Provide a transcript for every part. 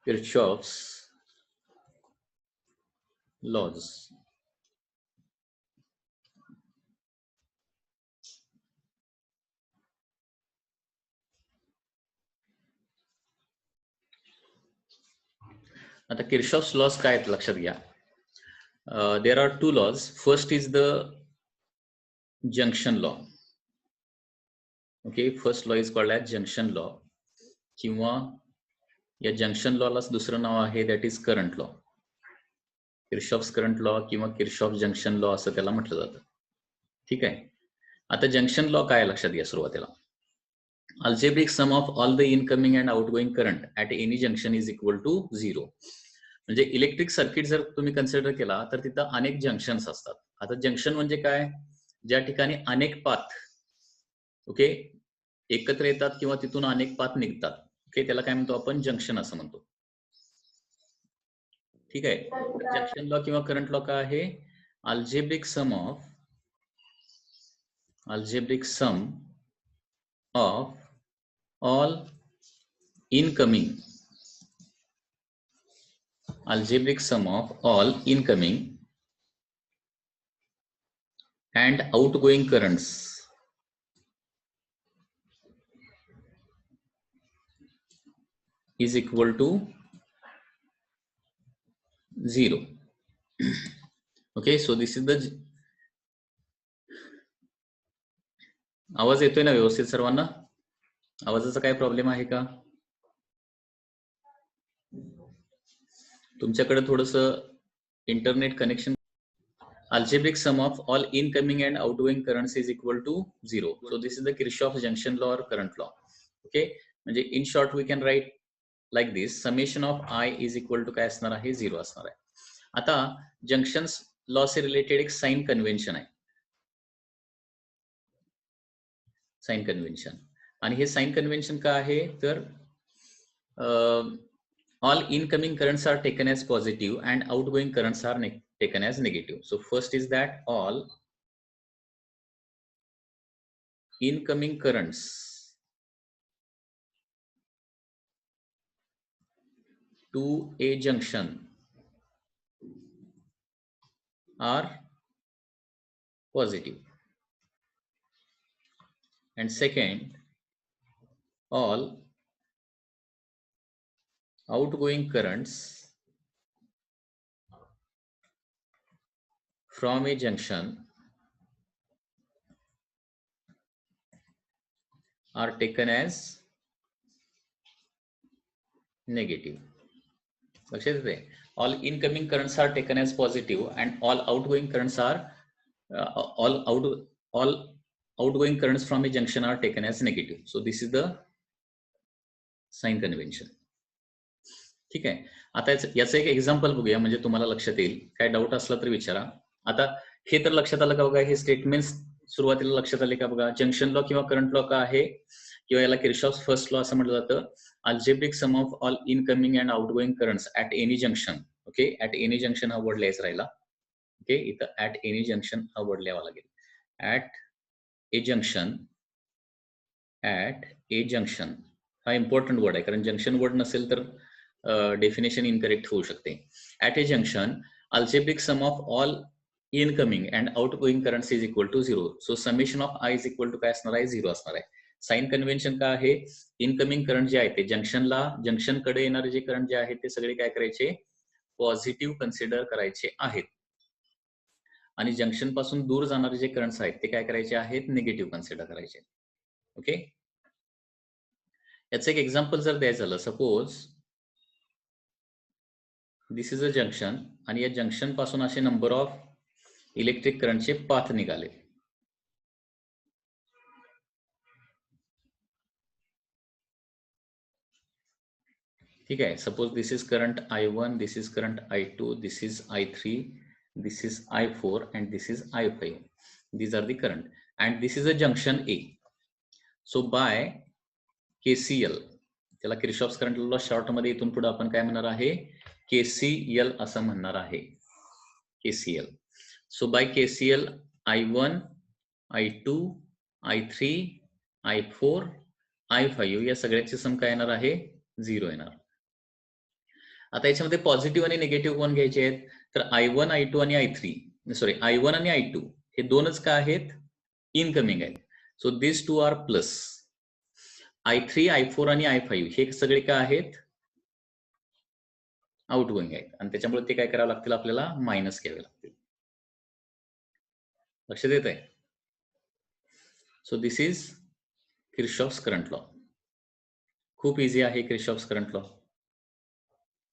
Kirchhoff's laws. आता Kirchhoff's laws काय आहेत लक्षात घ्या. There are two laws. First is the junction law. Okay, first law is called as junction law. किंवा या जंक्शन लॉलाच दुसरं नाव आहे, that is current law. Kirchhoff's current law किंवा किर्शॉफ जंक्शन लॉ असं त्याला म्हटलं जातं. ठीक आहे. आता जंक्शन लॉ काय लक्षात घ्या सुरुवातीला. Algebraic sum of all the incoming and outgoing current at any junction is equal to 0. म्हणजे इलेक्ट्रिक सर्किट जर तुम्ही कन्सिडर केला तर तिथं अनेक जंक्शन्स असतात. आता जंक्शन म्हणजे काय, ज्या ठिकाणी अनेक पाथ ओके एकत्र येतात किंवा तिथून अनेक पाथ निघतात. ओके, त्याला काय म्हणतो आपण, जंक्शन असं म्हणतो. ठीक आहे. जंक्शन लॉ किंवा करंट लॉ काय आहे, algebraic sum of all incoming and outgoing currents is equal to 0. Okay, so this is the आवाज येतोय ना व्यवस्थित सर्वांना? आवाजाचा काय प्रॉब्लेम आहे का तुमच्याकडे? थोडस internet connection. Algebraic sum of all incoming and outgoing currents is equal to 0. So this is the Kirchhoff's junction law or current law. Okay, म्हणजे in short we can write like this, summation of I is equal to काय असणार आहे, 0 असणार आहे. आता junctions law से related एक sign convention आहे, sign convention. आणि हे साइन कन्व्हेन्शन काय आहे तर all incoming currents are taken as positive and outgoing currents are taken as negative. So first is that all incoming currents to a junction are positive, and second, all outgoing currents from a junction are taken as negative. लक्षात येते, all incoming currents are taken as positive and all outgoing currents are all outgoing currents from a junction are taken as negative. So this is the sign convention. ठीक आहे. आता याचं एक example बघूया म्हणजे तुम्हाला लक्षात येईल. काय डाऊट असला तर विचारा. आता हे तर लक्षात आलं का बघा, हे स्टेटमेंट सुरुवातीला लक्षात आले का बघा. जंक्शन लॉ किंवा करंट लॉ का आहे, किंवा याला किर्चॉफ्स फर्स्ट लॉ असं म्हटलं जातं. Algebraic sum of all incoming and outgoing currents at any junction. Okay, at any junction हा वर्ड लिहायचा राहिला. ओके, इथं ऍट एनी जंक्शन हा वर्ड लिहावा लागेल. ऍट ए जंक्शन हा इम्पॉर्टंट वर्ड आहे, कारण जंक्शन वर्ड नसेल तर डेफिनेशन इनकरेक्ट होऊ शकते. At a junction algebraic sum of all incoming and outgoing currents is equal to 0. So summation of I is equal to काय असणार आहे, 0 असणार आहे. साइन कन्व्हेन्शन काय आहे, इनकमिंग करंट जे आहे ते जंक्शन कडे येणारे जे करंट जे आहेत ते सगळे काय करायचे, पॉझिटिव्ह कन्सिडर करायचे आहेत, आणि जंक्शन पासून दूर जाणारे जे करंट्स आहेत ते काय करायचे आहेत, निगेटिव्ह कन्सिडर करायचे. ओके, याचं एक एक्झाम्पल जर द्यायचं झालं, suppose this is a junction आणि या जंक्शन पासून असे नंबर ऑफ इलेक्ट्रिक करंटचे पाथ निघाले. ठीक आहे. Suppose this is current I1, this is current I2, this is I3, this is I4 and this is I5. These are the current and this is a junction A. So by KCL, त्याला Kirchhoff's current law short मध्ये इथून पुढे आपण काय म्हणणार आहे, KCL असं म्हणणार आहे. KCL. So by KCL I1, I2, I3, I4, I5 या सगळ्याची सम काय येणार आहे, 0 येणार. आता याच्यामध्ये पॉझिटिव्ह आणि निगेटिव्ह कोण घ्यायचे आहेत? तर I1, I2 आणि I3, सॉरी I1 आणि I2 हे दोनच का आहेत? इनकमिंग आहेत. So this two are plus. I3, I4 आणि I5 हे सगळे काय आहेत? आउट गोईंग आहेत, आणि त्याच्यामुळे ते काय करावं लागतील आपल्याला? मायनस घ्यावे लागतील. लक्षात येत आहे? So this is Kirchhoff's current law. खूप इझी आहे किर्चॉफ्स करंट लॉ.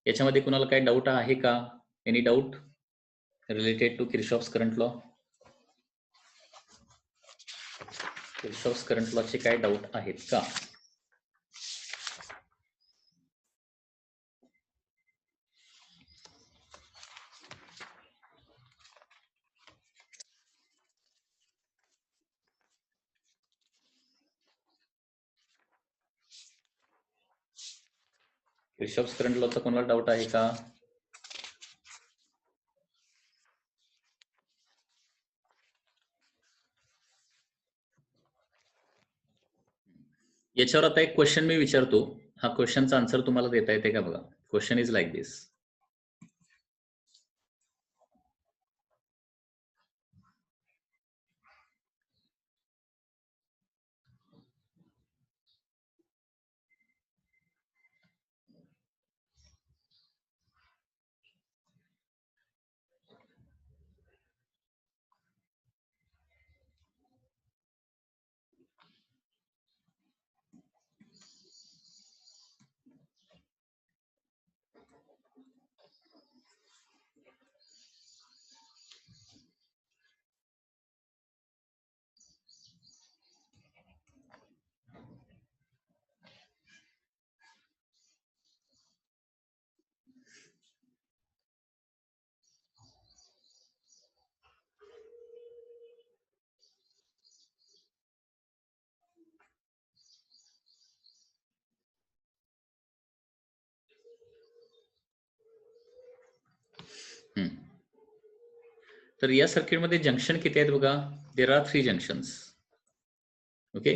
याच्यामध्ये कुणाला काही डाऊट आहे का? Any doubt related to Kirchhoff's current law? Kirchhoff's current लॉचे काय डाऊट आहेत का? किर्चॉफ्स करंट लॉचा कोणाला डाऊट आहे का? याच्यावर आता एक क्वेश्चन मी विचारतो. हा क्वेश्चनचा आन्सर तुम्हाला देता येते का बघा. क्वेश्चन इज लाईक दिस. तर या सर्किटमध्ये जंक्शन किती आहेत बघा. There are 3 junctions. ओके.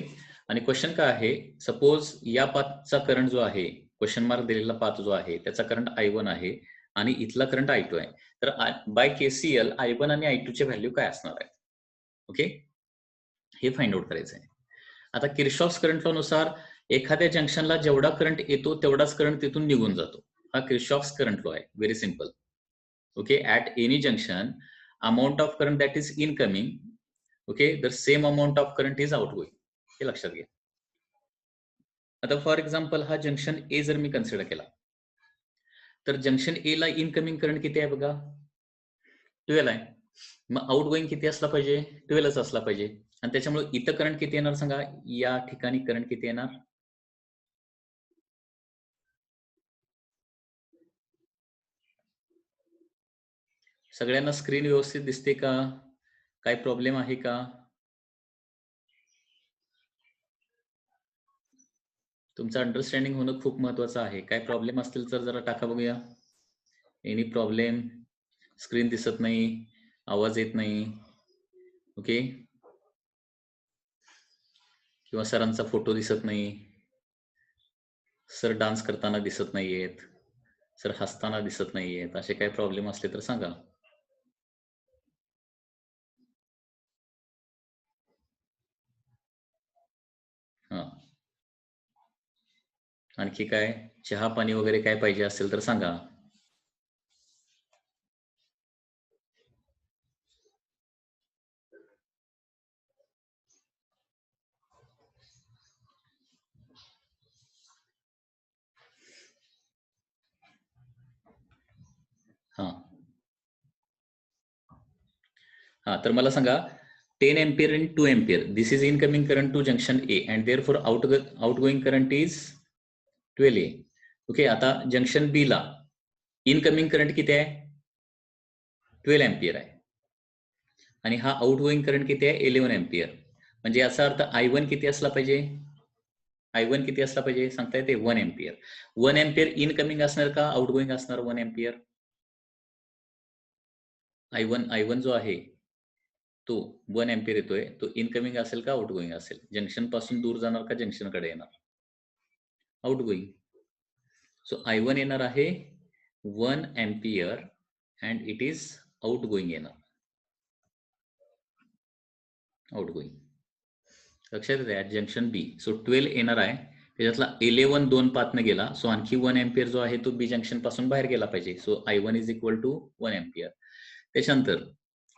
आणि क्वेश्चन काय आहे? सपोज या पाथचा करंट जो आहे, क्वेश्चन मार्क दिलेला पाथ जो आहे त्याचा करंट I1 आहे आणि इथला करंट I2 आहे. तर बाय KCL I1 आणि I2 चे व्हॅल्यू काय असणार आहे? ओके, हे फाइंड आउट करायचं आहे. आता किर्चॉफ्स करंट लॉ नुसार एखाद्या जंक्शनला जेवढा करंट येतो तेवढाच करंट तिथून निघून जातो. हा किर्चॉफ्स करंट लॉ आहे. Very simple. Okay, at any junction amount of current that is incoming, okay, the same amount of current is outgoing. हे लक्षात घ्या. आता फॉर एक्झाम्पल हा जंक्शन ए जर मी कन्सिडर केला, तर जंक्शन ए ला इनकमिंग करंट किती आहे बघा? 12 आहे. मग आउट गोईंग किती असला पाहिजे? 12च असला पाहिजे. आणि त्याच्यामुळे इथं करंट किती येणार सांगा? या ठिकाणी करंट किती येणार? सगळ्यांना स्क्रीन व्यवस्थित दिसते का? काय प्रॉब्लेम आहे का? तुमचं अंडरस्टँडिंग होणं खूप महत्वाचं आहे. काय प्रॉब्लेम असतील तर जरा टाका बघूया. Any problem? स्क्रीन दिसत नाही, आवाज येत नाही, ओके, किंवा सरांचा फोटो दिसत नाही, सर डान्स करताना दिसत नाहीयेत, सर हसताना दिसत नाहीयेत, असे काही प्रॉब्लेम असले तर सांगा. हा, आणखी काय? चहा पाणी वगैरे काय पाहिजे असेल तर सांगा. हा हा, तर मला सांगा 10 ampere and 2 ampere. This is incoming current to junction A and therefore outgoing current is 12A. Okay, आता जंक्शन बी ला इनकमिंग करंट किती आहे? 12 एम्पियर आहे. आणि हा आउटगोईंग करंट किती आहे? 11 एम्पियर. म्हणजे याचा अर्थ I1 किती असला पाहिजे? I1 किती असला पाहिजे सांगता येते? 1 एम्पियर. 1 एम्पियर इनकमिंग असणार का आउटगोईंग असणार? 1 एम्पियर. I1 जो आहे तो 1 एम्पियर येतोय, तो इनकमिंग असेल का आउटगोईंग असेल? जंक्शन पासून दूर जाणार का जंक्शन कडे येणार? आउटगोईंग. सो I1 येणार आहे 1 ampere and it is outgoing येणार. आउटगोइंग लक्षात येते ॲट जंक्शन बी. सो 12 येणार आहे, त्याच्यातला 11 2 पाथनं गेला, सो आणखी 1 एम्पियर जो आहे तो बी जंक्शन पासून बाहेर गेला पाहिजे. So I1 is equal to 1 ampere. त्याच्यानंतर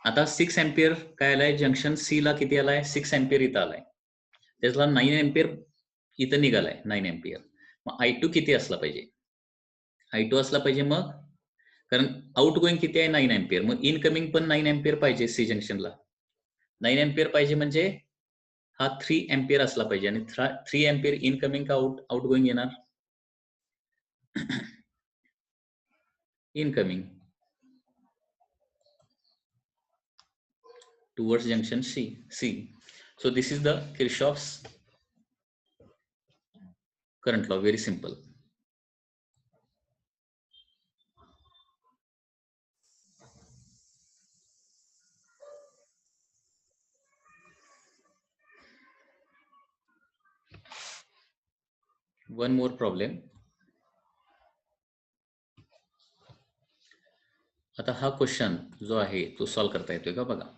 आता 6 एम्पियर काय आलाय जंक्शन सी ला, किती आलाय 6 एम्पियर इथं आलाय, त्यातला 9 एम्पियर इथं निघालाय 9 एम्पियर. मग I2 किती असला पाहिजे? I2 असला पाहिजे मग, कारण आउट गोईंग किती आहे 9 एम्पियर, मग इनकमिंग पण 9 एम्पियर पाहिजे सी जंक्शनला. 9 एम्पियर पाहिजे म्हणजे हा 3 एम्पियर असला पाहिजे, आणि 3 एम्पियर इनकमिंग का आउट गोईंग येणार? Incoming towards junction C. So this is the Kirchhoff's current law, very simple. One more problem. आता हा क्वेश्चन जो आहे तो सॉल्व करता येतोय का बघा.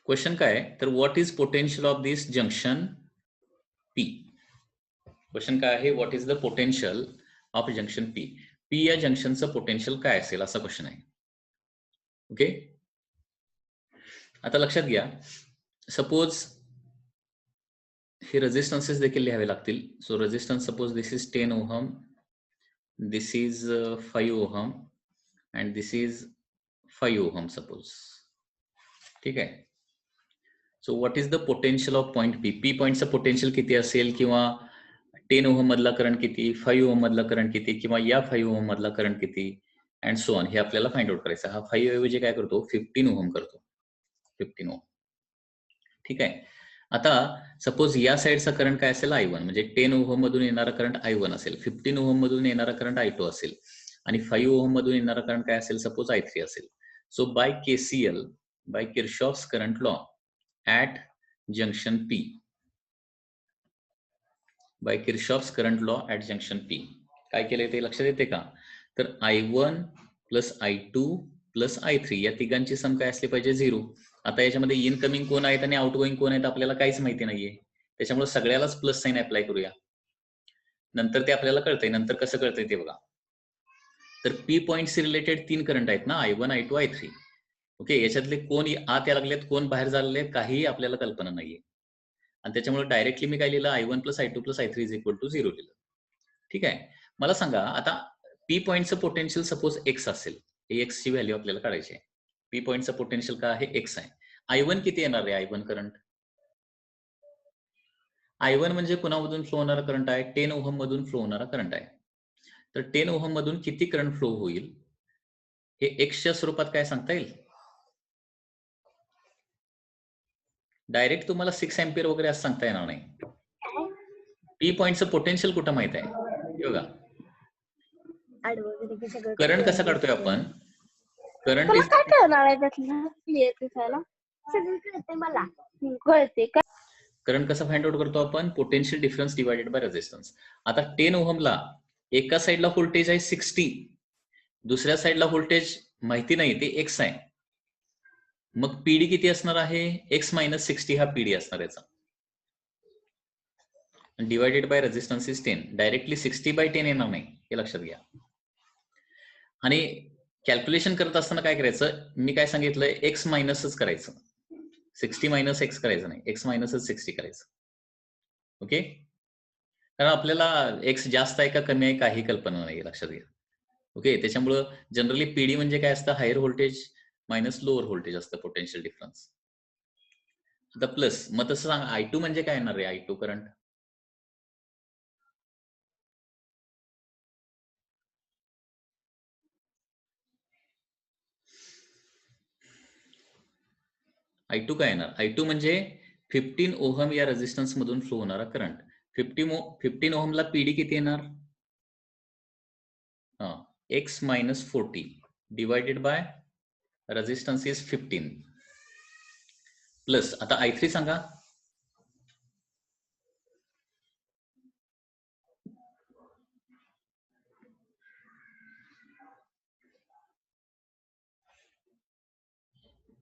क्वेश्चन काय आहे तर what is potential of this junction P. Question काय आहे, what is the potential of junction P. P या जंक्शनचं पोटेन्शियल काय असेल असा क्वेश्चन आहे. ओके, आता लक्षात घ्या, सपोज हे रेजिस्टन्सेस देखील लिहावे लागतील. So resistance suppose this is 10 ohm, this is 5 ohm and this is 5 ohm suppose. ठीक आहे. So what is the potential of point P. P पॉइंटचं पोटेन्शियल किती असेल, किंवा 10 ओहम मधला करंट किती, 5 ओहम मधला करंट किती, किंवा या 5 ओहम मधला करंट किती, अँड सो ऑन, हे आपल्याला फाइंड आउट करायचं. हा 5 ऐवजी काय करतो 15 ओहम करतो, 15 ओहम. ठीक आहे. आता सपोज या साईडचा करंट काय असेल I1, म्हणजे 10 ओहम मधून येणारा करंट I1 असेल, 15 ओहम मधून येणारा करंट I2 असेल, आणि 5 ओहम मधून येणारा करंट काय असेल सपोज I3 असेल. So by KCL, by Kirchhoff's current law at junction P, by Kirchhoff's current law at junction P काय केलंय ते लक्षात येते का. तर I1 plus I2 plus I3 या तिघांची सम काय असली पाहिजे 0. आता याच्यामध्ये इनकमिंग कोण आहेत आणि आउटगोईंग कोण आहेत आपल्याला काहीच माहिती नाहीये, त्याच्यामुळे सगळ्यालाच प्लस साइन अप्लाय करूया, नंतर ते आपल्याला कळतंय. नंतर कसं कळतंय ते बघा. तर P पॉइंट्स रिलेटेड 3 करंट आहेत ना, I1 I2 I3. ओके, याच्यातले कोण आत या लागलेत कोण बाहेर झालेले काही आपल्याला कल्पना नाहीये, आणि त्याच्यामुळे डायरेक्टली मी काय लिहिलं I1 plus I2 plus I3 is equal to 0 लिहिलं. ठीक आहे. मला सांगा आता P पॉइंटचं पोटेन्शियल सपोज x असेल, x ची व्हॅल्यू आपल्याला काढायची आहे. P पॉइंटचं पोटेन्शियल काय आहे x आहे. I1 किती येणार आहे, I1 करंट. I1 म्हणजे कुणामधून फ्लो होणारा करंट आहे, 10 ओहम मधून फ्लो होणारा करंट आहे. तर 10 ओहम मधून किती करंट फ्लो होईल हे x च्या स्वरूपात काय सांगता येईल. डायरेक्ट तुम्हाला 6 एम्पियर वगैरे असं सांगता येणार नाही. P पॉइंटचं पोटेन्शियल कुठं माहित आहे हे बघा. करंट कसं काढतोय आपण, करंट इज काय करणार आहे त्यातलं क्लिअर दिसायला सगळं कळते मला कळते का. करंट कसं फाइंड आउट करतो आपण, potential difference divided by resistance. आता 10 ओहमला एका साईडला व्होल्टेज आहे 60, दुसऱ्या साईडला व्होल्टेज माहिती नाही ते x आहे, मग पीडी किती असणार आहे, x मायनस 60 हा पीडी असणार याचा, divided by resistance is 10. Directly 60 by 10 येणार नाही हे लक्षात घ्या. आणि कॅल्क्युलेशन करत असताना काय करायचं, मी काय सांगितलंय x मायनसच करायचं, 60 मायनस x करायचं नाही, x मायनसच 60 करायचं. ओके, कारण आपल्याला x जास्त आहे का कमी आहे काही कल्पना नाही लक्षात घ्या. ओके, त्याच्यामुळं जनरली पीडी म्हणजे काय असतं, higher voltage minus lower voltage असतं पोटेन्शियल डिफरन्स. आता प्लस, मग तसं सांग I2 म्हणजे काय येणार आहे, I2 करंट. I2 काय येणार, I2 म्हणजे 15 ओहम या रेझिस्टन्स मधून फ्लो होणारा करंट. 15 ओहमला पीडी किती येणार? X minus 40 divided by resistance is 15 plus, आता I3 सांगा.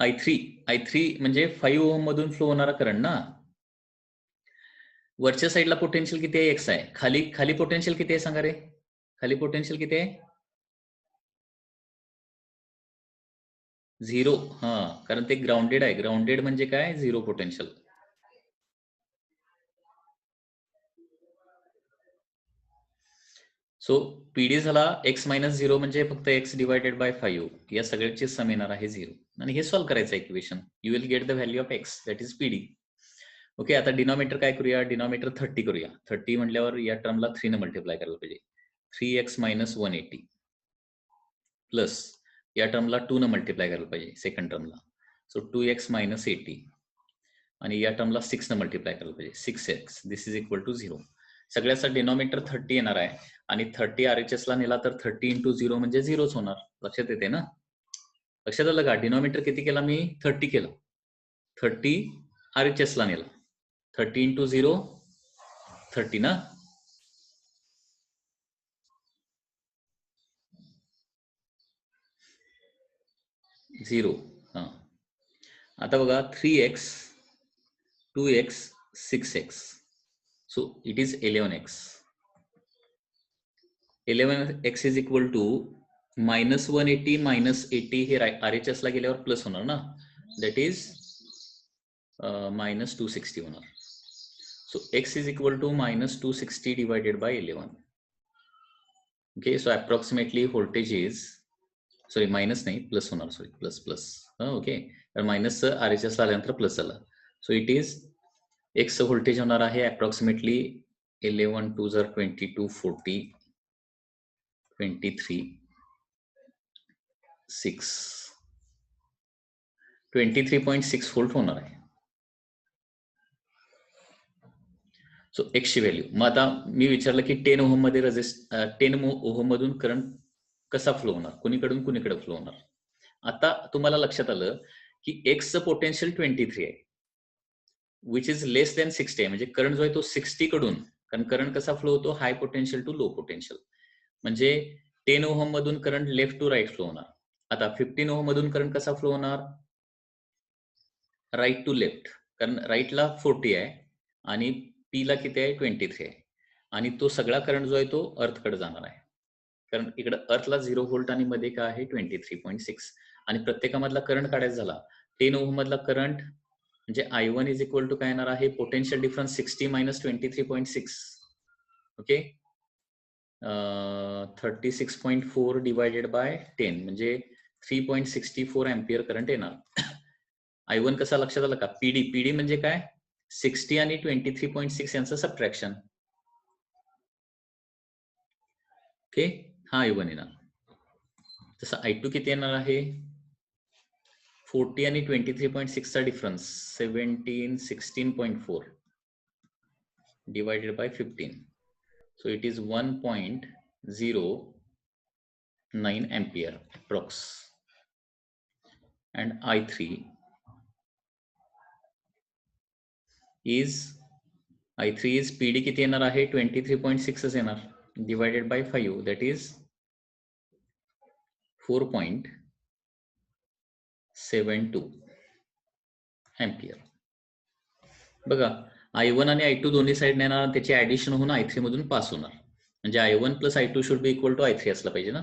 I3 म्हणजे 5 ओहम मधून फ्लो होणारा करंट ना. वरच्या साईडला पोटेन्शियल किती आहे? एक्स आहे. खाली पोटेन्शियल किती आहे सांगा रे? खाली पोटेन्शियल किती आहे? 0. कारण ते ग्राउंडेड आहे. ग्राउंडेड म्हणजे काय? 0 पोटेन्शियल. सो पीडी झाला एक्स मायनस 0 म्हणजे फक्त एक्स डिवायडेड बाय 5. या सगळ्याची सम येणार आहे 0. आणि हे सॉल्व्ह करायचं equation. You will get the value of x, that is PD. Okay, आता डिनॉमिनेटर काय करूया? डिनॉमिनेटर 30 करूया. 30 म्हटल्यावर या टर्मला 3 ने मल्टिप्लाय करायला पाहिजे. 3x मायनस 180 प्लस या टर्मला 2 ने मल्टिप्लाय करायला पाहिजे सेकंड टर्मला. सो 2x मायनस 80 आणि या टर्मला 6 ने मल्टिप्लाय करायला पाहिजे. 6x this is equal to 0. सगळ्याचा डिनॉमिनेटर 30 येणार आहे आणि 30 RHS ला नेला तर 30 इंटू 0 म्हणजे 0च होणार. लक्षात येते ना? लक्षात आलं का? डिनॉमिनेटर किती केला मी? 30 केला. 30 RHS ला नेला. 30 इंटू 0 30 ना. झिरो. आता बघा 3x 2x 6x. So it is 11x. 11x is equal to minus 180 minus 80 हे RHS ला गेल्यावर प्लस होणार ना. दॅट इज मायनस 260 होणार. So x is equal to minus 260 divided by 11. Okay, so approximately voltage is, sorry minus नाही plus होणार, sorry plus. Okay, तर minus RHS ला आल्यानंतर प्लस झाला. So it is x voltage होणार आहे अप्रॉक्सिमेटली 11 2 जर 22 40 23 6 23.6 व्होल्ट होणार आहे. सो एक्सची व्हॅल्यू. मग आता मी विचारलं की 10 ओहम मध्ये 10 ओहम मधून करंट कसा फ्लो होणार? कुणीकडे फ्लो होणार? आता तुम्हाला लक्षात आलं की एक्सचं पोटेन्शियल 23 आहे, विच इज लेस दॅन 60 आहे. म्हणजे करंट जो आहे तो 60 कडून, कारण करंट कसा फ्लो होतो? High potential to low potential. म्हणजे 10 ओहम मधून current left to right flow होणार. आता 15 ओहम मधून करंट कसा फ्लो होणार? राईट टू लेफ्ट, कारण राईटला 40 आहे आणि पी ला किती आहे? 23 आहे. आणि तो सगळा करंट जो आहे तो अर्थकडे जाणार आहे, कारण इकडे अर्थला 0 व्होल्ट आणि मध्ये काय आहे? 23.6. आणि प्रत्येकामधला करंट काढायचा झाला 10 ओहम मधला करंट म्हणजे I1 इज इक्वल टू काय येणार आहे? Potential difference 60 minus 23.6. Okay, 36.4 divided by 10 म्हणजे 3.64 अँपियर करंट येणार. I1 कसा लक्षात आला का? पीडी म्हणजे काय? 60 आणि 23.6 यांचं सबट्रॅक्शन. ओके, हा I1 येणार. तसं I2 किती येणार आहे? 40 आणि 23.6 चा difference 16.4 divided by 15. So it is 1.09 ampere approx. And I3 is PD किती येणार आहे? 23.6 येणार divided by 5, that is 4.72 ampere. बघा I1 आणि I2 दोन्ही साइड येणार, त्याचे ऍडिशन होऊन I3 मधून पास होणार. म्हणजे I1 plus I2 should be equal to I3 असला पाहिजे ना.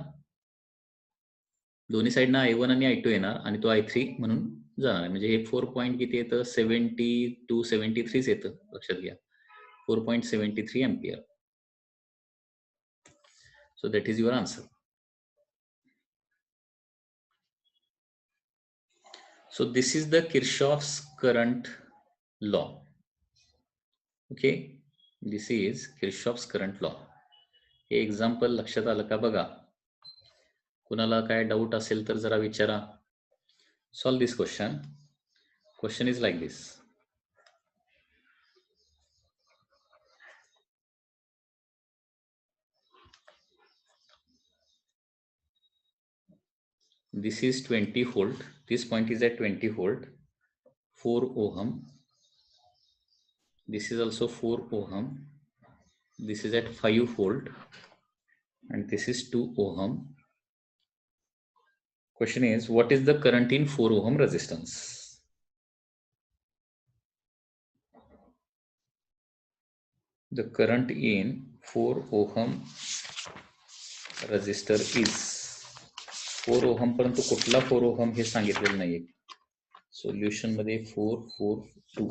दोन्ही साइडना I1 आणि I2 येणार आणि तो I3 म्हणून जाणार. म्हणजे हे 4 पॉईंट किती येतं? 72 73 येतं. लक्षात घ्या, 4.73 ampere. So that is your answer. So this is the Kirchhoff's current law. Okay, this is Kirchhoff's current law. हे एक्झाम्पल लक्षात आलं का? बघा, कुणाला काय डाऊट असेल तर जरा विचारा. Solve this question. Question is like this. this is 20 volt, this point is at 20 volt, 4 ohm, this is also 4 ohm, this is at 5 volt, and this is 2 ohm. Question is, what is the current in 4 ohm resistance? The current in 4 ohm resistor is 4 ohm, परंतु कुठला 4 ohm हे सांगितलेलं नाहीये. Solution मध्ये 442.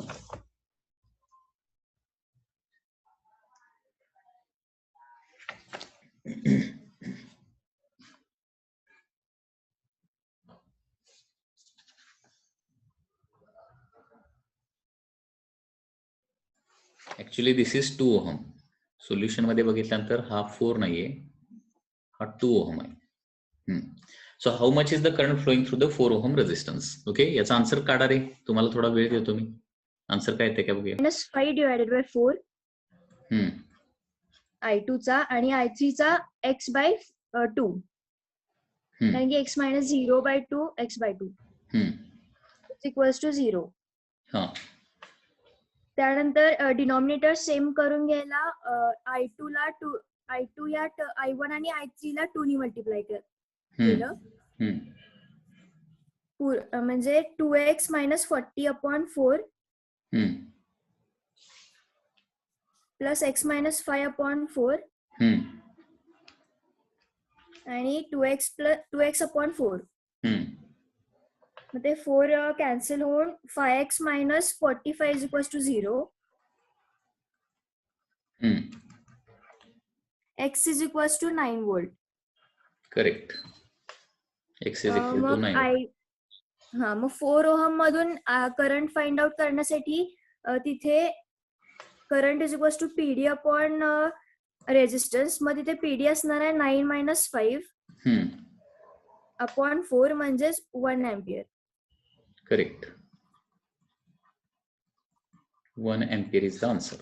Actually this is 2 ohm. Solution मध्ये बघितल्यानंतर हा 4 नाहीये, हा 2 ओहम आहे. So how much is the current flowing through the 4 ohm resistance? Okay, याचा आन्सर काढा रे. तुम्हाला थोडा वेळ देतो मी. आन्सर काय येते का बघूया. -5 डिवायडेड बाय 4 I2 चा आणि I3 चा x बाय 2, कारण की x minus 0 by 2 x by 2 equals to 0. हा, त्यानंतर डिनॉमिनेटर सेम करून घ्यायला I2 ला I2 या I1 आणि I3 ला 2 ने मल्टिप्लाय केलं, म्हणजे 2x minus 40 upon 4 plus x minus 5 upon 4 आणि 2x अपॉन 4. मग ते 4 कॅन्सल होऊन 5x minus 45 is equals to 0. x is equals to 9 volt. Correct. x is equal to 9. मग 4 ओहम मधून करंट फाइंड आउट करण्यासाठी तिथे current is equals to PD upon resistance. मग तिथे पीडी असणार आहे 9 मायनस 5 अपॉन 4 म्हणजेच 1 ampere. Correct. 1 ampere is the answer.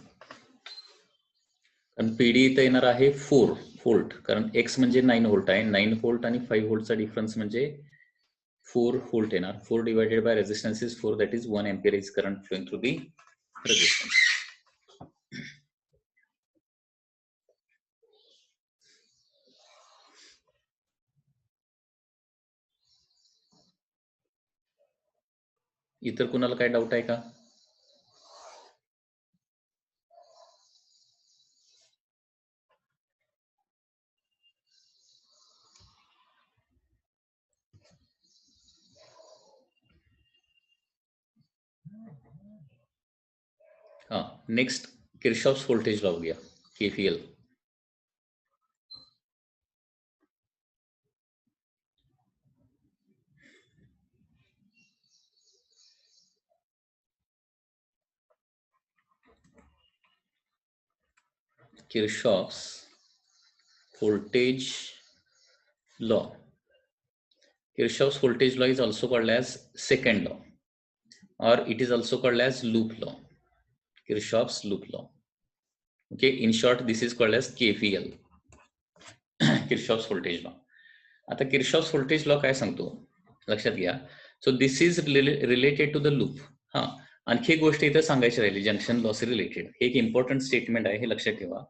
कारण पीडी इथं येणार आहे 4 व्होल्ट, कारण एक्स म्हणजे 9 व्होल्ट आहे. 9 व्होल्ट आणि 5 व्होल्टचा डिफरन्स म्हणजे 4 व्होल्ट येणार. 4 divided by resistance is 4, that is 1 ampere is current flowing through the resistance. इतर कुणाला काय डाऊट आहे का? हा, नेक्स्ट किरशॉफ्स व्होल्टेज लॉ बघूया, KVL. Kirchhoff's voltage law. Kirchhoff's voltage law is also called as second law, or it is also called as loop law. Kirchhoff's loop law. Okay, in short, this is called as KVL. Kirchhoff's voltage law. आता Kirchhoff's voltage law काय सांगतो लक्षात घ्या. So this is related to the loop. हा, आणखी एक गोष्ट इथं सांगायची राहिली, जंक्शन लॉस रिलेटेड. हे एक इम्पॉर्टंट स्टेटमेंट आहे, हे लक्षात ठेवा.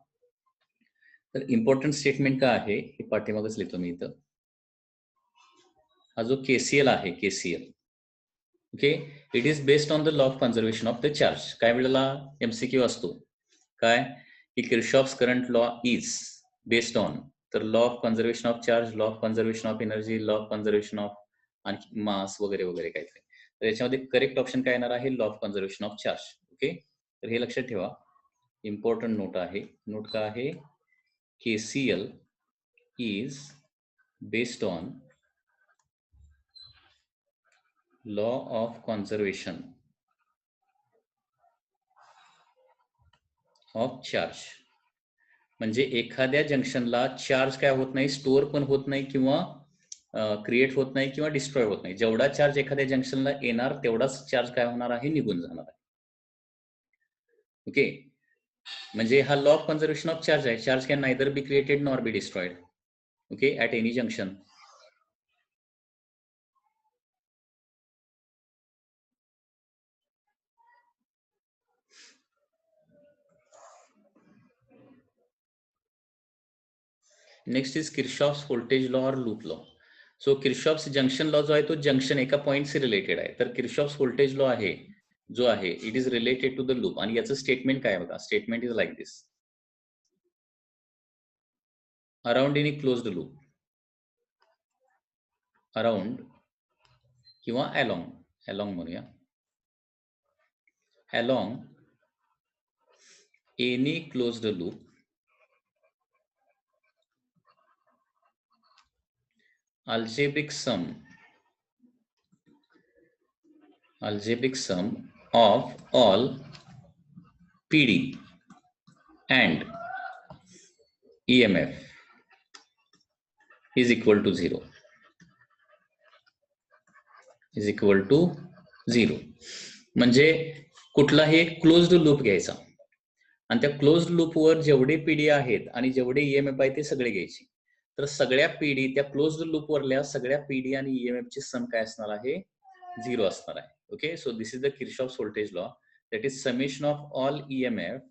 तर इम्पॉर्टंट स्टेटमेंट काय आहे हे पाठीमागच लिहितो मी इथं. हा जो KCL आहे, KCL, okay, it is based on the law of conservation of the charge. काय वेळेला MCQ असतो काय की Kirchhoff's current law is based on, तर law of conservation of charge, law of conservation of energy, law of conservation of आणखी mass वगैरे वगैरे काहीतरी. तर याच्यामध्ये करेक्ट ऑप्शन काय येणार आहे, law of conservation of charge. Okay, तर हे लक्षात ठेवा, इम्पॉर्टंट नोट आहे. नोट काय आहे, KCL is based on law of conservation of charge. म्हणजे एखाद्या जंक्शनला चार्ज काय होत नाही, स्टोअर पण होत नाही किंवा क्रिएट होत नाही किंवा डिस्ट्रॉय होत नाही. जेवढा चार्ज एखाद्या जंक्शनला येणार तेवढाच चार्ज काय होणार आहे, निघून जाणार आहे. ओके, म्हणजे हा law of conservation of charge आहे. Charge can neither be created nor be destroyed, okay, at any junction. Next is Kirchhoff's voltage law or loop law. So Kirchhoff's junction law जो आहे तो जंक्शन एका point से related आहे. तर किरशॉफ्स voltage law आहे जो आहे it is related to the loop. आणि याचं स्टेटमेंट काय बघा. Statement is like this. Around in closed loop, around किंवा अलॉंग, अलॉंग म्हणूया, along any closed loop algebraic sum of all PD and EMF is equal to 0. is equal to 0. म्हणजे कुठलाही एक closed loop घ्यायचा आणि त्या क्लोज्ड लूपवर जेवढे PD आहेत आणि जेवढे ईएमएफ आहेत ते सगळे घ्यायचे. तर सगळ्या पीडी त्या क्लोज्ड लूपवरल्या सगळ्या पीडी आणि ईएमएफ ची सम काय असणार आहे 0 असणार आहे. Okay, so this is the Kirchhoff's voltage law, that is summation of all EMF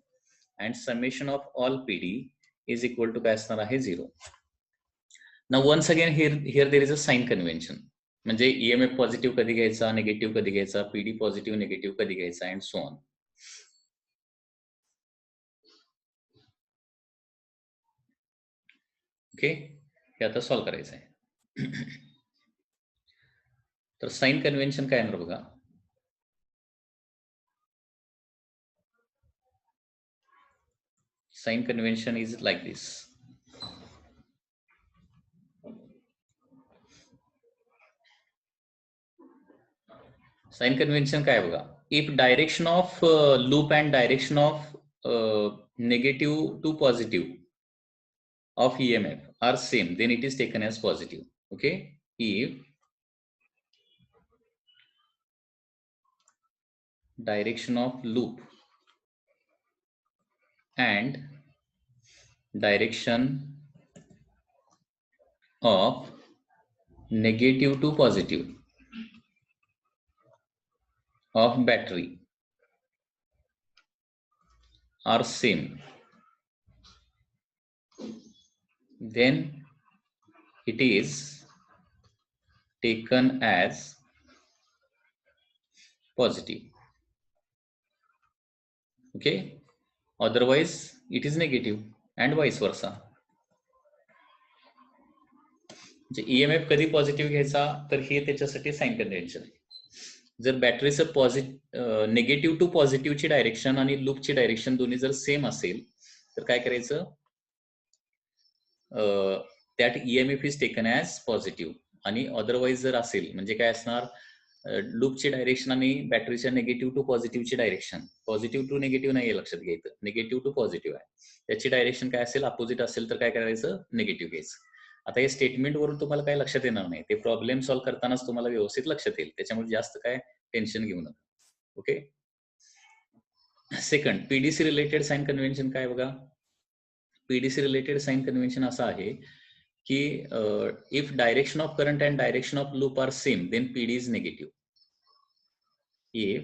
and summation of all PD is equal to काय असणार आहे 0. Now once again here there is a sign convention. म्हणजे EMF positive कधी घ्यायचा, negative कधी घ्यायचा, PD positive negative कधी घ्यायचा अँड सो ऑन. ओके, हे आता सॉल्व्ह करायचं आहे. तर साइन कन्व्हेन्शन काय येणार बघा. Sign convention is like this. Sign convention काय बघा. If direction of loop and direction of negative to positive of EMF are same, then it is taken as positive. Okay, if direction of loop and direction of negative to positive of battery are same, then it is taken as positive. Okay, otherwise it is negative and vice versa. EMF कधी positive घ्यायचा तर हे त्याच्यासाठी sign convention आहे. जर बॅटरीचं negative to पॉझिटिव्हची direction आणि लूपची डायरेक्शन दोन्ही जर सेम असेल तर काय करायचं, that EMF is taken as positive. आणि अदरवाईज जर असेल म्हणजे काय असणार, लूपची डायरेक्शन आणि बॅटरीच्या निगेटिव्ह टू पॉझिटिव्हची डायरेक्शन, पॉझिटिव्ह टू निगेटिव्ह नाही लक्षात घ्यायचं, निगेटिव्ह टू पॉझिटिव्ह आहे, त्याची डायरेक्शन काय असेल अपोजिट असेल तर काय करायचं निगेटिव्ह घ्यायचं. आता हे स्टेटमेंट वरून तुम्हाला काय लक्षात येणार नाही, ते प्रॉब्लेम सॉल्व्ह करतानाच तुम्हाला व्यवस्थित लक्षात येईल, त्याच्यामुळे जास्त काय टेन्शन घेऊ नका. Okay, second PDC related sign convention काय बघा. पीडीसी रिलेटेड साइन कन्व्हेन्शन असं आहे की if direction of current and direction of loop are same then PD is negative. If